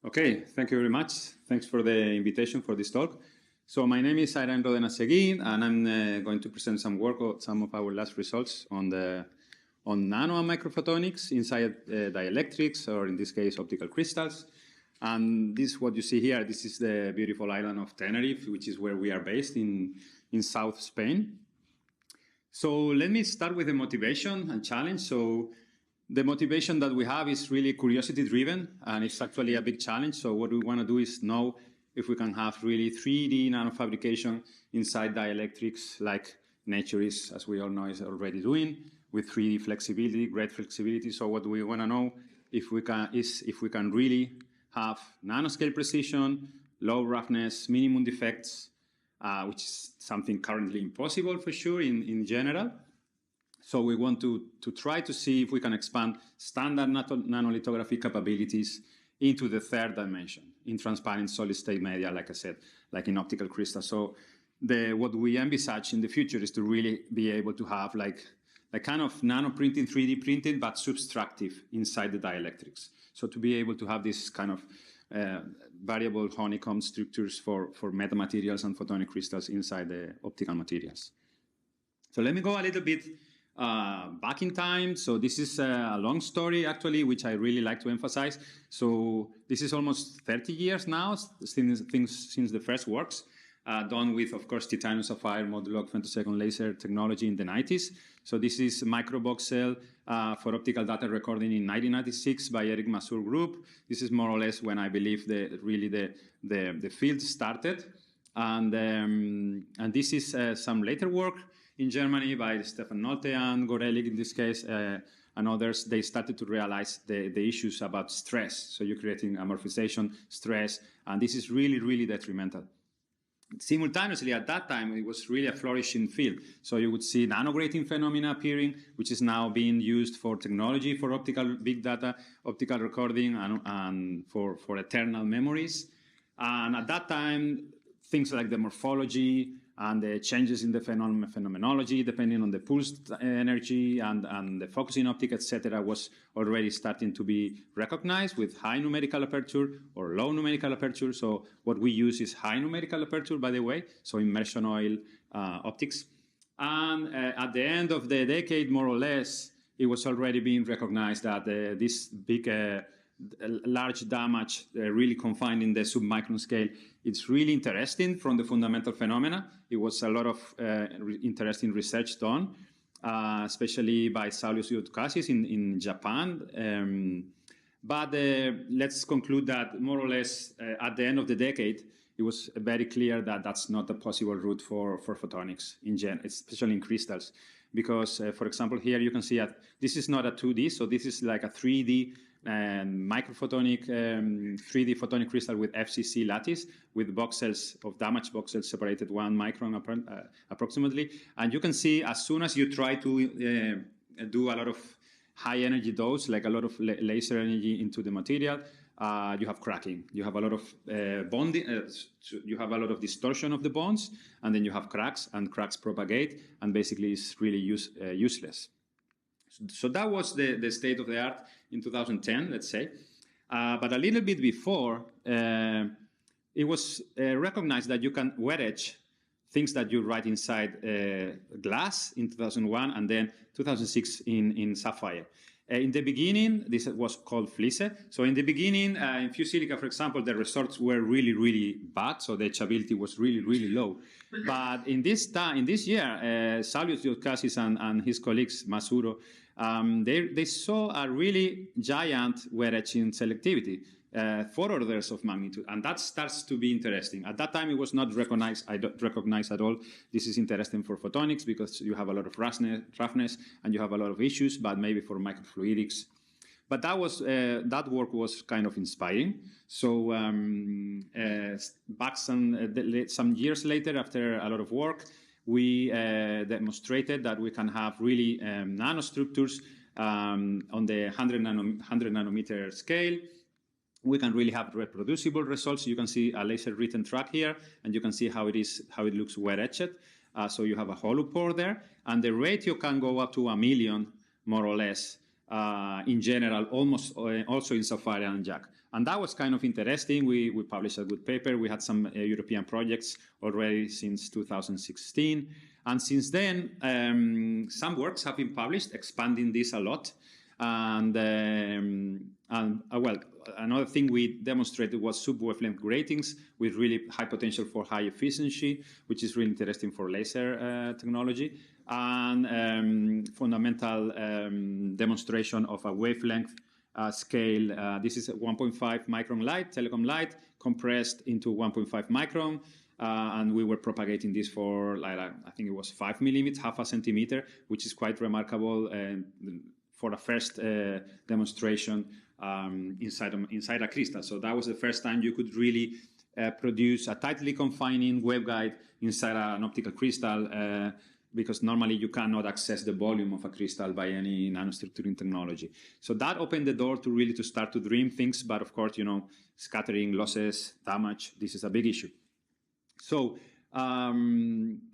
Okay, thank you very much. Thanks for the invitation for this talk. So my name is Airán Ródenas again, and I'm going to present some work of some of our last results on nano and microphotonics inside dielectrics, or in this case, optical crystals. And this, what you see here, this is the beautiful island of Tenerife, which is where we are based in South Spain. So let me start with the motivation and challenge. So the motivation that we have is really curiosity-driven, and it's actually a big challenge. So what we want to do is know if we can have really 3D nanofabrication inside dielectrics, like nature is, as we all know, is already doing, with 3D flexibility, great flexibility. So what we want to know if we can really have nanoscale precision, low roughness, minimum defects, which is something currently impossible for sure in general. So we want to try to see if we can expand standard nanolithography capabilities into the third dimension, in transparent solid-state media, like I said, like in optical crystals. So what we envisage in the future is to really be able to have like kind of nano printing, 3D printing, but subtractive inside the dielectrics. So to be able to have this kind of variable honeycomb structures for metamaterials and photonic crystals inside the optical materials. So let me go a little bit back in time. So this is a long story, actually, which I really like to emphasize. So this is almost 30 years now since the first works, done with, of course, titanium sapphire modular femtosecond laser technology in the 90s. So this is microvoxel for optical data recording in 1996 by Eric Masur group. This is more or less when I believe the field started. And this is some later work in Germany by Stefan Nolte and Gorelik, in this case, and others. They started to realize the issues about stress. So you're creating amorphization, stress, and this is really, really detrimental. Simultaneously, at that time, it was really a flourishing field. So you would see nanograting phenomena appearing, which is now being used for technology, for optical big data, optical recording, and for eternal memories. And at that time, things like the morphology and the changes in the phenomenology, depending on the pulsed energy and the focusing optic, etc., was already starting to be recognized with high numerical aperture or low numerical aperture. So what we use is high numerical aperture, by the way, so immersion oil optics. And at the end of the decade, more or less, it was already being recognized that this big large damage really confined in the submicron scale, it's really interesting from the fundamental phenomena. It was a lot of interesting research done, especially by Saulius Yotkasis in Japan. But let's conclude that more or less at the end of the decade, it was very clear that that's not a possible route for photonics in general, especially in crystals. Because, for example, here you can see that this is not a 2D, so this is like a 3D microphotonic 3D photonic crystal with FCC lattice with voxels of damaged voxels separated 1 micron approximately. And you can see as soon as you try to do a lot of high energy dose, like a lot of laser energy into the material, you have cracking. You have a lot of bonding, you have a lot of distortion of the bonds, and then you have cracks, and cracks propagate, and basically it's really useless. So that was the state of the art in 2010, let's say. But a little bit before, it was recognized that you can wet etch things that you write inside glass in 2001, and then 2006 in sapphire. In the beginning, this was called Fliese. So in the beginning, in fused silica, for example, the results were really, really bad. So the etchability was really, really low. But in this year, Saulius Yotkasis and his colleagues, Masuro, they saw a really giant wet etching selectivity, 4 orders of magnitude, and that starts to be interesting. At that time, it was not recognized. I don't recognize at all. This is interesting for photonics because you have a lot of roughness and you have a lot of issues, but maybe for microfluidics. But that work was kind of inspiring. So back some years later, after a lot of work, we demonstrated that we can have really nanostructures on the 100 nanometer scale. We can really have reproducible results. You can see a laser written track here, and you can see how it looks wet etched. So you have a hollow pore there, and the ratio can go up to 1 million, more or less, in general, almost also in Safari and Jack. And that was kind of interesting. We published a good paper. We had some European projects already since 2016. And since then, some works have been published expanding this a lot. And well, another thing we demonstrated was sub-wavelength gratings with really high potential for high efficiency, which is really interesting for laser technology. And fundamental demonstration of a wavelength scale. This is a 1.5 micron light, telecom light, compressed into 1.5 micron. And we were propagating this for, like, I think it was 5 millimeters, half a centimeter, which is quite remarkable for a first demonstration inside a crystal. So that was the first time you could really produce a tightly confining waveguide inside an optical crystal, because normally you cannot access the volume of a crystal by any nanostructuring technology. So that opened the door to really start to dream things, but of course, you know, scattering, losses, damage, this is a big issue. So,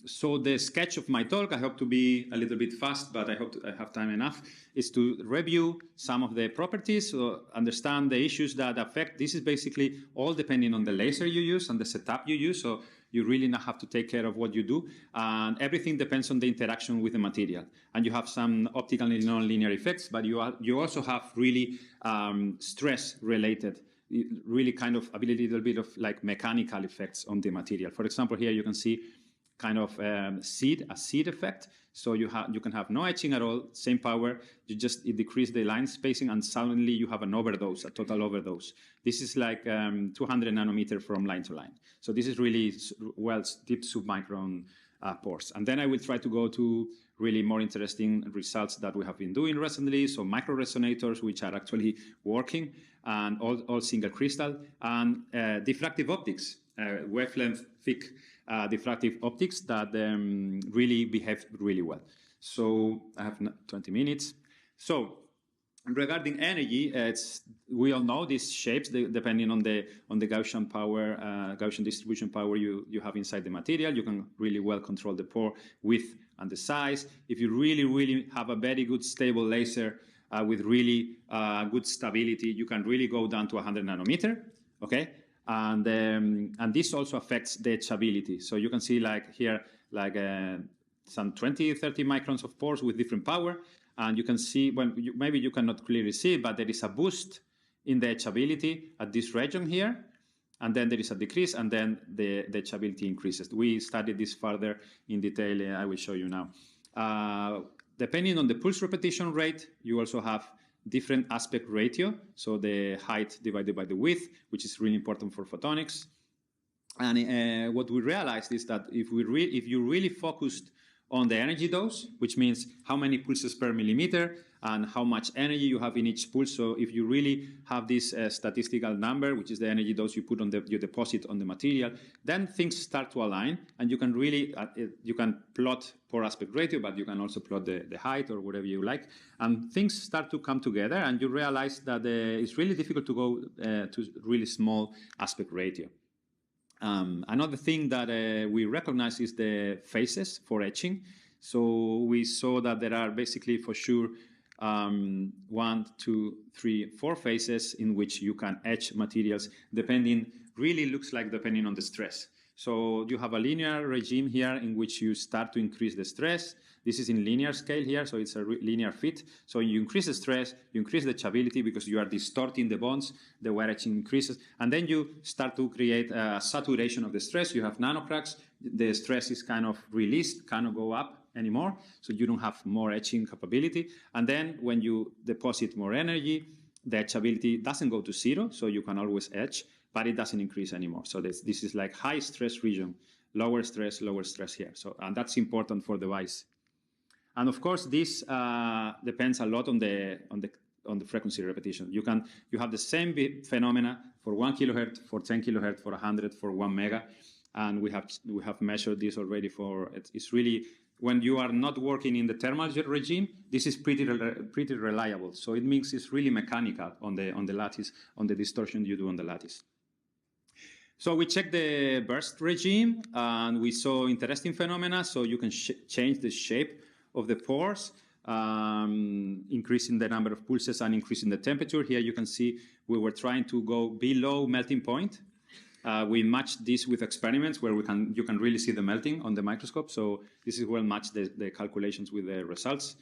so the sketch of my talk, I hope to be a little bit fast, but I hope I have time enough, is to review some of the properties, so understand the issues that affect. This is basically all depending on the laser you use and the setup you use, so you really not have to take care of what you do, and everything depends on the interaction with the material. And you have some optical and non-linear effects, but you also have really stress-related, really kind of a little bit of like mechanical effects on the material. For example, here you can see kind of a seed effect. So you can have no etching at all, same power, it decrease the line spacing, and suddenly you have an overdose, a total overdose. This is like 200 nanometer from line to line. So this is really well deep submicron pores. And then I will try to go to really more interesting results that we have been doing recently. So micro resonators, which are actually working, and all single crystal, and diffractive optics, wavelength thick diffractive optics that really behave really well. So I have 20 minutes. So regarding energy, we all know these shapes depending on the Gaussian power, Gaussian distribution power you have inside the material. You can really well control the pore width and the size. If you really have a very good stable laser with really good stability, you can really go down to 100 nanometer. Okay. And this also affects the etchability. So you can see like here, like some 20, 30 microns of pores with different power. And you can see, well, maybe you cannot clearly see, but there is a boost in the etchability at this region here. And then there is a decrease, and then the etchability increases. We studied this further in detail. I will show you now. Depending on the pulse repetition rate, you also have different aspect ratio, so the height divided by the width, which is really important for photonics. And what we realized is that if you really focused on the energy dose, which means how many pulses per millimeter and how much energy you have in each pulse. So if you really have this statistical number, which is the energy dose you put on you deposit on the material, then things start to align, and you can really you can plot pore aspect ratio, but you can also plot the height or whatever you like, and things start to come together, and you realize that it's really difficult to go to really small aspect ratio. Another thing that we recognize is the phases for etching. So we saw that there are basically for sure 1, 2, 3, 4 phases in which you can etch materials depending on the stress. So you have a linear regime here in which you start to increase the stress. This is in linear scale here, so it's a linear fit. So you increase the stress, you increase the etchability because you are distorting the bonds, the wear etching increases, and then you start to create a saturation of the stress. You have nanocracks, the stress is kind of released, cannot go up anymore, so you don't have more etching capability. And then when you deposit more energy, the etchability doesn't go to 0, so you can always etch, but it doesn't increase anymore. So this is like high stress region, lower stress here. So, and that's important for the device. And of course, this depends a lot on the frequency repetition. You have the same phenomena for 1 kilohertz, for 10 kilohertz, for 100, for 1 mega, and we have measured this already. It's really, when you are not working in the thermal regime, this is pretty reliable. So it means it's really mechanical on the lattice, on the distortion you do on the lattice. So we checked the burst regime, and we saw interesting phenomena. So you can change the shape of the pores. increasing the number of pulses and increasing the temperature. Here you can see we were trying to go below melting point. We matched this with experiments where you can really see the melting on the microscope. So this is well matched the calculations with the results.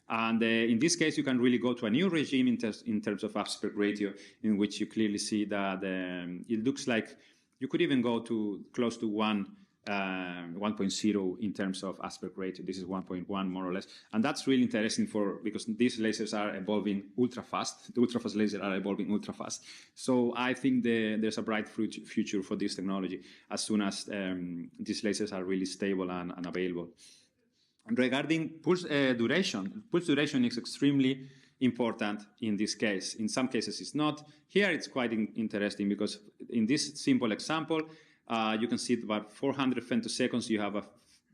And in this case, you can really go to a new regime in terms of aspect ratio, in which you clearly see that it looks like you could even go to close to 1.0 in terms of aspect ratio. This is 1.1 more or less. And that's really interesting because these lasers are evolving ultra fast. The ultra fast lasers are evolving ultra fast. So I think there's a bright future for this technology as soon as these lasers are really stable and available. And regarding pulse duration is extremely important in this case. In some cases it's not. Here it's quite interesting because in this simple example, you can see about 400 femtoseconds you have a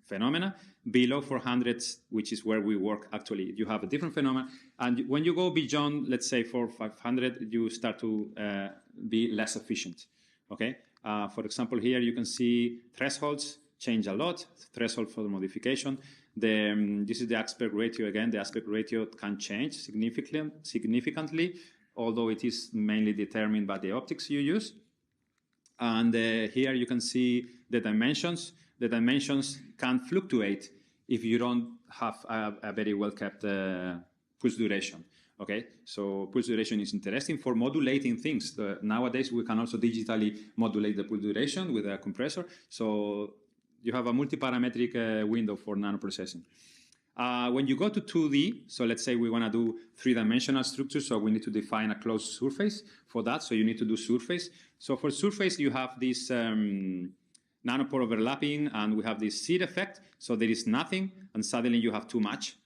phenomena. Below 400, which is where we work actually, you have a different phenomena. And when you go beyond, let's say 400 or 500, you start to be less efficient. Okay. For example, here you can see thresholds change a lot. Threshold for the modification. This is the aspect ratio again. The aspect ratio can change significantly, although it is mainly determined by the optics you use. And here you can see the dimensions. The dimensions can fluctuate if you don't have a very well-kept pulse duration. Okay, so pulse duration is interesting for modulating things. Nowadays, we can also digitally modulate the pulse duration with a compressor. So you have a multi-parametric window for nanoprocessing. When you go to 2D, so let's say we want to do three-dimensional structures, so we need to define a closed surface for that, so you need to do surface. So for surface, you have this nanopore overlapping, and we have this seed effect, so there is nothing, and suddenly you have too much,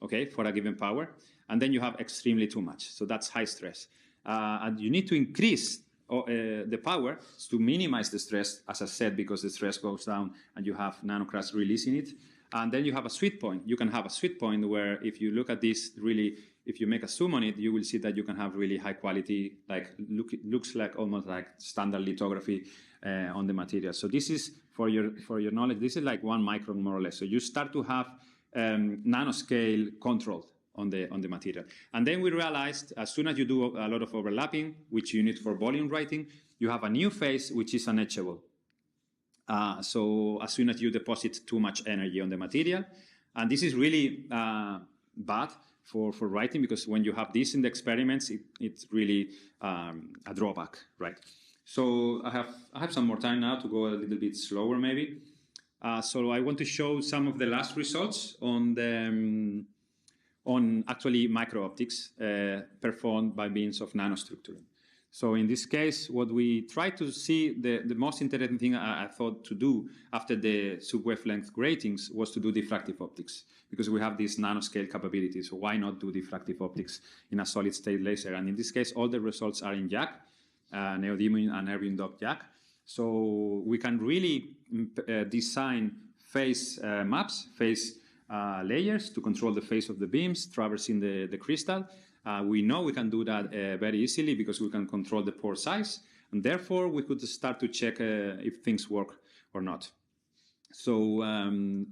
okay, for a given power, and then you have extremely too much, so that's high stress. And you need to increase the power to minimize the stress, as I said, because the stress goes down and you have nanocrust releasing it. And then you have a sweet point. You can have a sweet point where if you look at this, really, if you make a zoom on it, you will see that you can have really high quality, like looks like almost like standard lithography on the material. So this is, for your knowledge, this is like 1 micron more or less. So you start to have nanoscale control on the material. And then we realized as soon as you do a lot of overlapping, which you need for volume writing, you have a new phase which is unetchable. So as soon as you deposit too much energy on the material, and this is really bad for writing, because when you have this in the experiments, it's really a drawback, right? So I have some more time now to go a little bit slower maybe. So I want to show some of the last results on actually micro-optics performed by means of nanostructuring. So in this case, what we tried to see, the most interesting thing I thought to do after the sub-wavelength gratings was to do diffractive optics, because we have this nanoscale capability. So why not do diffractive optics in a solid-state laser? And in this case, all the results are in YAG, neodymium and erbium doped YAG. So we can really design phase maps, phase layers to control the phase of the beams traversing the crystal. We know we can do that very easily because we can control the pore size, and therefore we could start to check if things work or not. So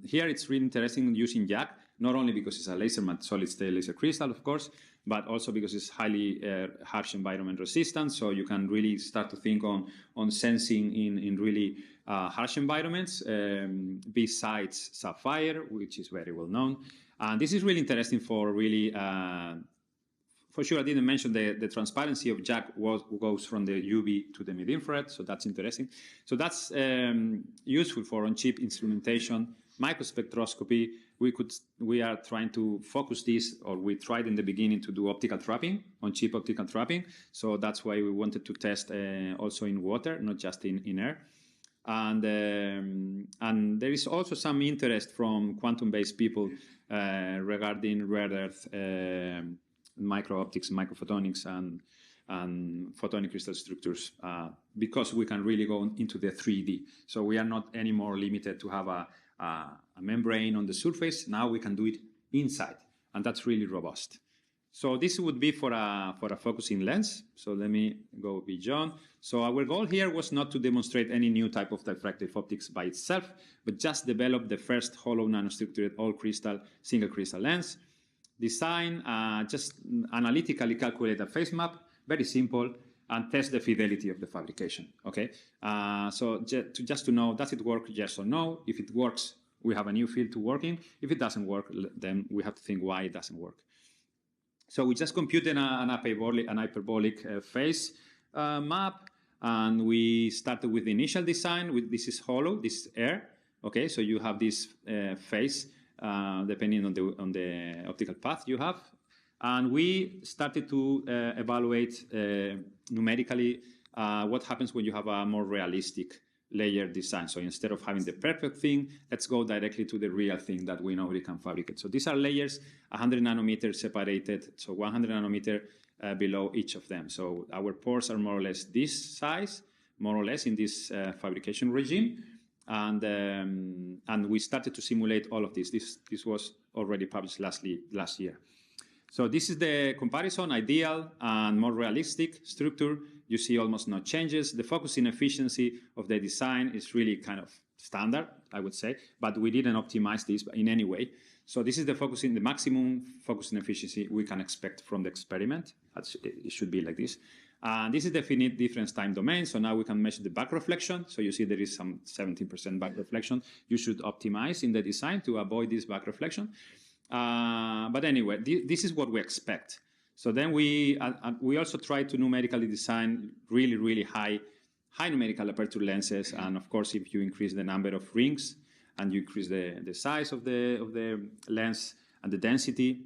here it's really interesting using YAG, not only because it's a laser, solid-state laser crystal, of course, but also because it's highly harsh environment resistant. So you can really start to think on sensing in really harsh environments, besides sapphire, which is very well known. And this is really interesting for really, for sure, I didn't mention the transparency of YAG goes from the UV to the mid-infrared, so that's interesting. So that's useful for on-chip instrumentation, microspectroscopy. We are trying to focus this, or we tried in the beginning to do optical trapping, on-chip optical trapping. So that's why we wanted to test also in water, not just in air. And there is also some interest from quantum-based people regarding rare earth micro-optics, microphotonics, and photonic crystal structures, because we can really go into the 3D. So we are not anymore limited to have a membrane on the surface. Now we can do it inside, and that's really robust. So this would be for a focusing lens. So let me go beyond. So our goal here was not to demonstrate any new type of diffractive optics by itself, but just develop the first hollow nanostructured all-crystal, single crystal lens. design, just analytically calculate a phase map, very simple, and test the fidelity of the fabrication, okay? So just to know, does it work, yes or no? If it works, we have a new field to work in. If it doesn't work, then we have to think why it doesn't work. So we just computed an hyperbolic phase map, and we started with the initial design. This is hollow, this is air, okay? So you have this phase depending on the optical path you have. And we started to evaluate numerically what happens when you have a more realistic layer design. So instead of having the perfect thing, let's go directly to the real thing that we know we can fabricate. So these are layers 100 nanometers separated, so 100 nanometer below each of them. So our pores are more or less this size, more or less in this fabrication regime. And we started to simulate all of this. This was already published last year. So this is the comparison, ideal and more realistic structure. You see almost no changes. The focus in efficiency of the design is really kind of standard, I would say, but we didn't optimize this in any way. So this is the focus in the maximum focus in efficiency we can expect from the experiment. It should be like this. This is the finite difference time domain. So now we can measure the back reflection. So you see there is some 17% back reflection. You should optimize in the design to avoid this back reflection. But anyway, this is what we expect. So then we also try to numerically design really high numerical aperture lenses. And of course, if you increase the number of rings and you increase the size of the lens and the density,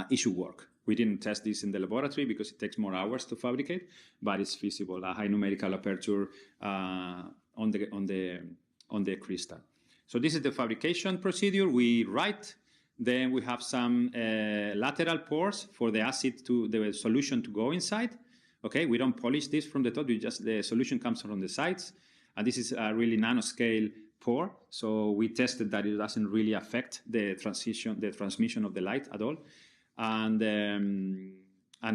it should work. We didn't test this in the laboratory because it takes more hours to fabricate, but it's feasible. A high numerical aperture on the crystal. So this is the fabrication procedure. We write. Then we have some lateral pores for the the solution to go inside. Okay, we don't polish this from the top. The solution comes from the sides, and this is a really nanoscale pore. So we tested that it doesn't really affect the transmission of the light at all, and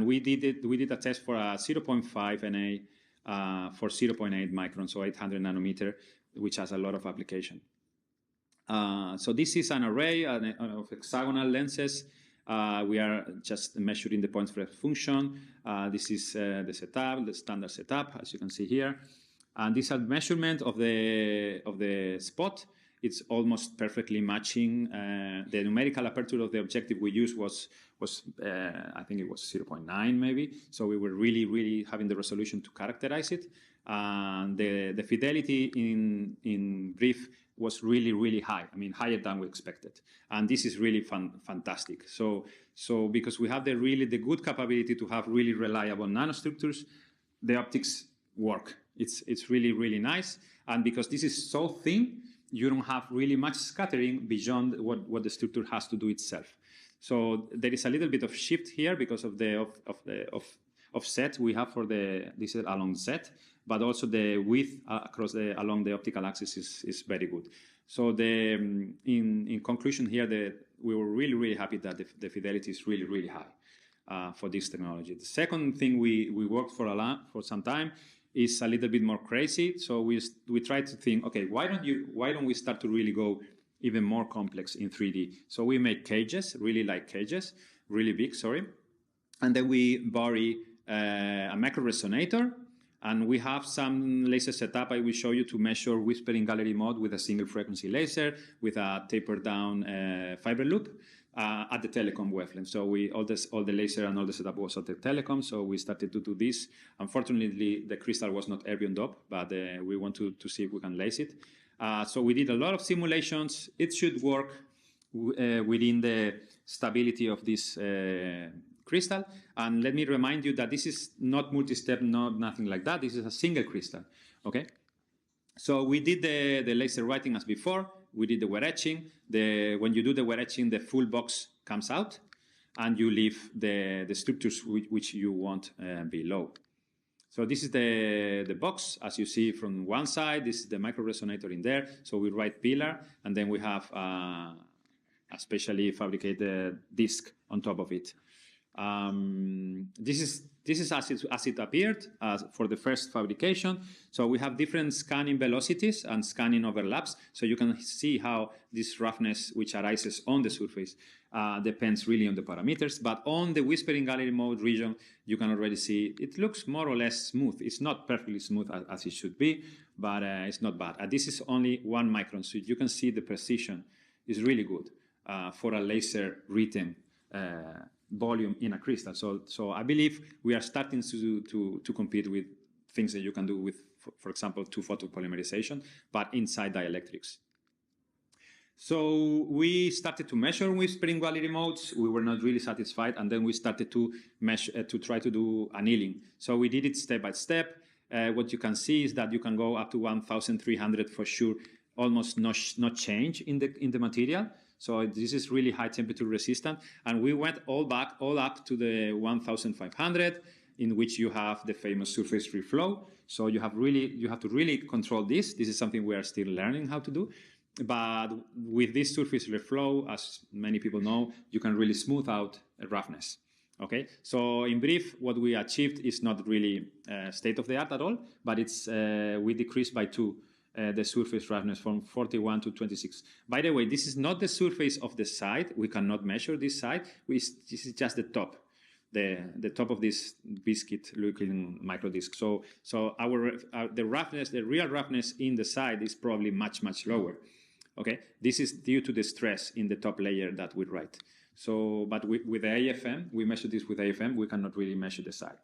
we did a test for a 0.5 Na for 0.8 micron, so 800 nanometer, which has a lot of application. So this is an array of hexagonal lenses. We are just measuring the point spread function. This is the setup, the standard setup, as you can see here. And this is a measurement of the spot. It's almost perfectly matching. The numerical aperture of the objective we used was I think it was 0.9 maybe. So we were really having the resolution to characterize it. The fidelity in brief was really high. I mean, higher than we expected. And this is really fantastic. So because we have the good capability to have really reliable nanostructures, the optics work. It's really nice. And because this is so thin, you don't have really much scattering beyond what the structure has to do itself. So there is a little bit of shift here because of the offset we have for this is along Z, but also the width along the optical axis is very good. So in conclusion here, we were really happy that the fidelity is really high for this technology. The second thing we worked for some time is a little bit more crazy. So we tried to think, okay, why don't we start to really go even more complex in 3D? So we made cages, really big, sorry. And then we bury a micro resonator, and we have some laser setup I will show you to measure whispering gallery mode with a single frequency laser with a tapered down fiber loop at the telecom wavelength. So all the laser and all the setup was at the telecom. So we started to do this. Unfortunately, the crystal was not erbium doped, but we want to see if we can lace it. So we did a lot of simulations. It should work within the stability of this crystal. And let me remind you that this is not multi-step, nothing like that. This is a single crystal, okay? So we did the laser writing as before. We did the wet etching. When you do the wet etching, the full box comes out, and you leave the structures which you want below. So this is the box, as you see from one side. This is the micro resonator in there. So we write pillar, and then we have a specially fabricated disc on top of it. This is This is as it appeared for the first fabrication. So we have different scanning velocities and scanning overlaps. So you can see how this roughness, which arises on the surface, depends really on the parameters. But on the whispering gallery mode region, you can already see it looks more or less smooth. It's not perfectly smooth as it should be, but it's not bad. This is only 1 micron, so you can see the precision is really good for a laser written volume in a crystal. So I believe we are starting to compete with things that you can do with, for example, 2-photon polymerization, but inside dielectrics. So we started to measure whispering gallery modes. We were not really satisfied, and then we started to measure to try to do annealing. So we did it step by step. What you can see is that you can go up to 1,300 for sure, almost no change in the material. So this is really high temperature resistant, and we went all up to the 1,500, in which you have the famous surface reflow. So you have to really control this. This is something we are still learning how to do. But with this surface reflow, as many people know, you can really smooth out roughness. Okay, so in brief, what we achieved is not really state of the art at all, but it's we decreased by 2 the surface roughness from 41 to 26. By the way, this is not the surface of the side. We cannot measure this side. This is just the top, the top of this biscuit-looking microdisc. So the roughness, the real roughness in the side is probably much lower. Okay, this is due to the stress in the top layer that we write. So, but with the AFM, we measure this with AFM. We cannot really measure the side.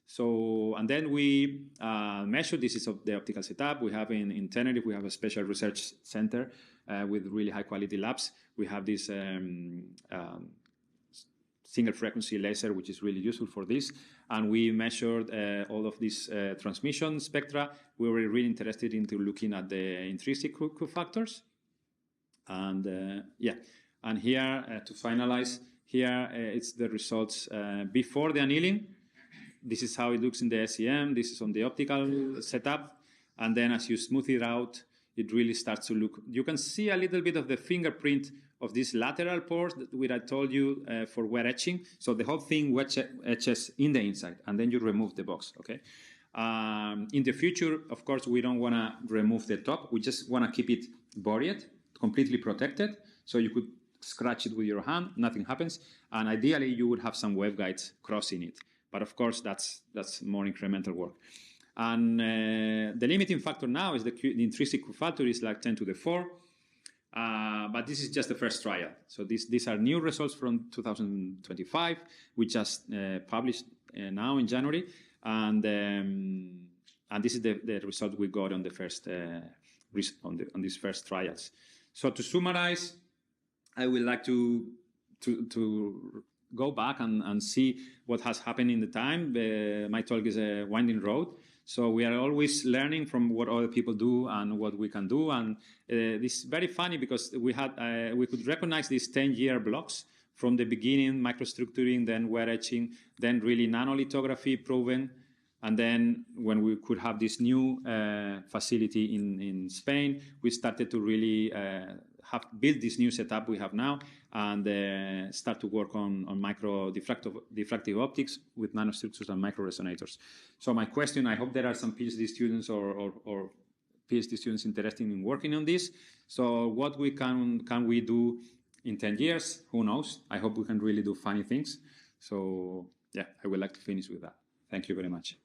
So, and then we measure, this is the optical setup. We have in Tenerife, we have a special research center with really high quality labs. We have this single frequency laser, which is really useful for this. And we measured all of these transmission spectra. We were really interested into looking at the intrinsic cofactors. And yeah, and here to finalize, here it's the results before the annealing. This is how it looks in the SEM. This is on the optical setup. And then as you smooth it out, it really starts to look. You can see a little bit of the fingerprint of these lateral pores that I told you for wet etching. So the whole thing etches in the inside, and then you remove the box, okay? In the future, of course, we don't want to remove the top. We just want to keep it buried, completely protected. So you could scratch it with your hand, nothing happens. And ideally, you would have some waveguides crossing it. But of course, that's more incremental work. And the limiting factor now is the intrinsic factor is like 10 to the 4. But this is just the first trial. So these are new results from 2025. We just published now in January. And this is the result we got on the first on these first trials. So to summarize, I would like to go back and see what has happened in the time. My talk is a winding road. So we are always learning from what other people do and what we can do. And this is very funny because we could recognize these 10-year blocks from the beginning, microstructuring, then wet etching, then really nanolithography proven. And then when we could have this new facility in Spain, we started to really build this new setup we have now and start to work on micro diffractive optics with nanostructures and microresonators. So my question, I hope there are some PhD students or PhD students interested in working on this. So what can we do in 10 years? Who knows? I hope we can really do funny things. So yeah, I would like to finish with that. Thank you very much.